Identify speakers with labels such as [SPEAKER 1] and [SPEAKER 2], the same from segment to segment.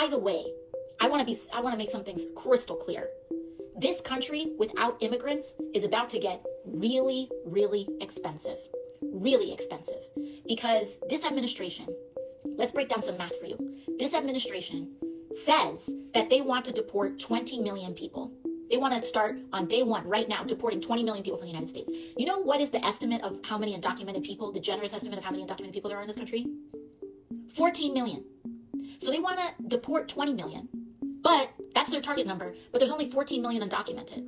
[SPEAKER 1] the way, I want to make some things crystal clear. This country without immigrants is about to get really, really expensive. Really expensive. Because this administration, let's break down some math for you. This administration says that they want to deport 20 million people. They want to start on day one, right now, deporting 20 million people from the United States. You know what is the estimate of how many undocumented people, the generous estimate of how many undocumented people there are in this country? 14 million. So they want to deport 20 million, but that's their target number, but there's only 14 million undocumented.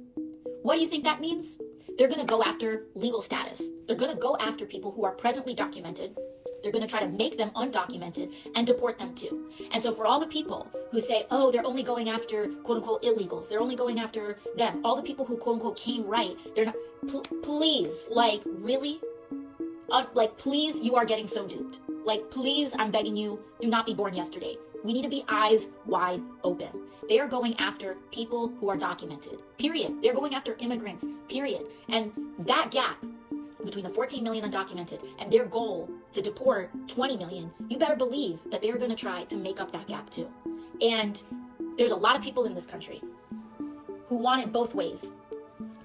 [SPEAKER 1] What do you think that means? They're going to go after legal status. They're going to go after people who are presently documented. They're going to try to make them undocumented and deport them too. And so for all the people who say, oh, they're only going after quote unquote illegals, they're only going after them, all the people who quote unquote came right, they're not, please, like really? Please, you are getting so duped. Please, I'm begging you, do not be born yesterday. We need to be eyes wide open. They are going after people who are documented, period. They're going after immigrants, period. And that gap between the 14 million undocumented and their goal to deport 20 million, you better believe that they're going to try to make up that gap too. And there's a lot of people in this country who want it both ways.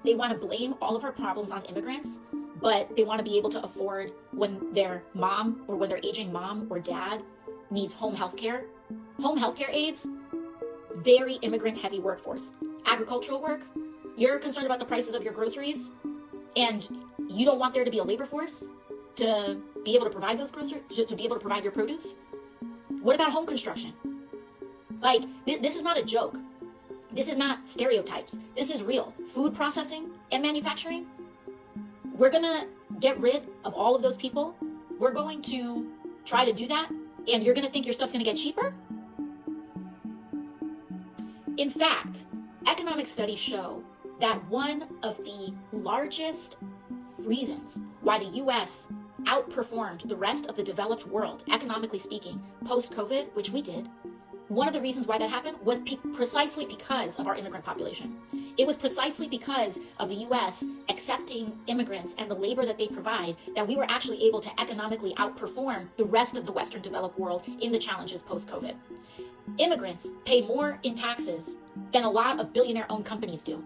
[SPEAKER 1] They want to blame all of our problems on immigrants, but they want to be able to afford when their mom or when their aging mom or dad needs home health care. Home health care aides, very immigrant heavy workforce. Agricultural work, you're concerned about the prices of your groceries and you don't want there to be a labor force to be able to provide those groceries, to be able to provide your produce. What about home construction? This is not a joke. This is not stereotypes. This is real. Food processing and manufacturing. We're gonna get rid of all of those people. We're going to try to do that, and you're gonna think your stuff's gonna get cheaper? In fact, economic studies show that one of the largest reasons why the US outperformed the rest of the developed world, economically speaking, post-COVID, which we did, one of the reasons why that happened was precisely because of our immigrant population. It was precisely because of the US accepting immigrants and the labor that they provide that we were actually able to economically outperform the rest of the Western developed world in the challenges post-COVID. Immigrants pay more in taxes than a lot of billionaire-owned companies do.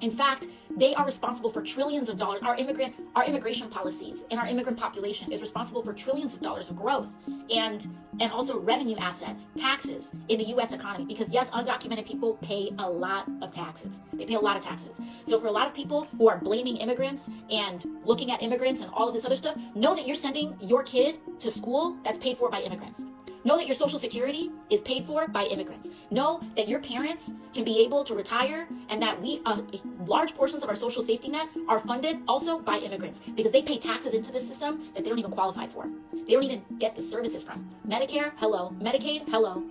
[SPEAKER 1] In fact, they are responsible for trillions of dollars. Our immigration policies and our immigrant population is responsible for trillions of dollars of growth and also revenue assets, taxes in the U.S. economy. Because yes, undocumented people pay a lot of taxes. They pay a lot of taxes. So for a lot of people who are blaming immigrants and looking at immigrants and all of this other stuff, know that you're sending your kid to school that's paid for by immigrants. Know that your Social Security is paid for by immigrants. Know that your parents can be able to retire and that large portions of our social safety net are funded also by immigrants because they pay taxes into the system that they don't even qualify for. They don't even get the services from. Medicare, hello. Medicaid, hello.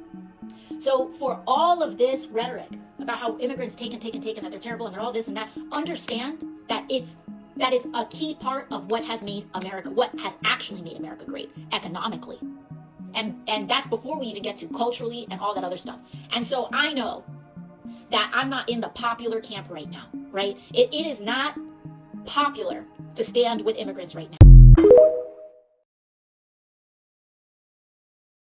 [SPEAKER 1] So for all of this rhetoric about how immigrants take, that they're terrible and they're all this and that, understand that it's a key part of what has actually made America great economically. And that's before we even get to culturally and all that other stuff. And so I know that I'm not in the popular camp right now, right? It is not popular to stand with immigrants right now.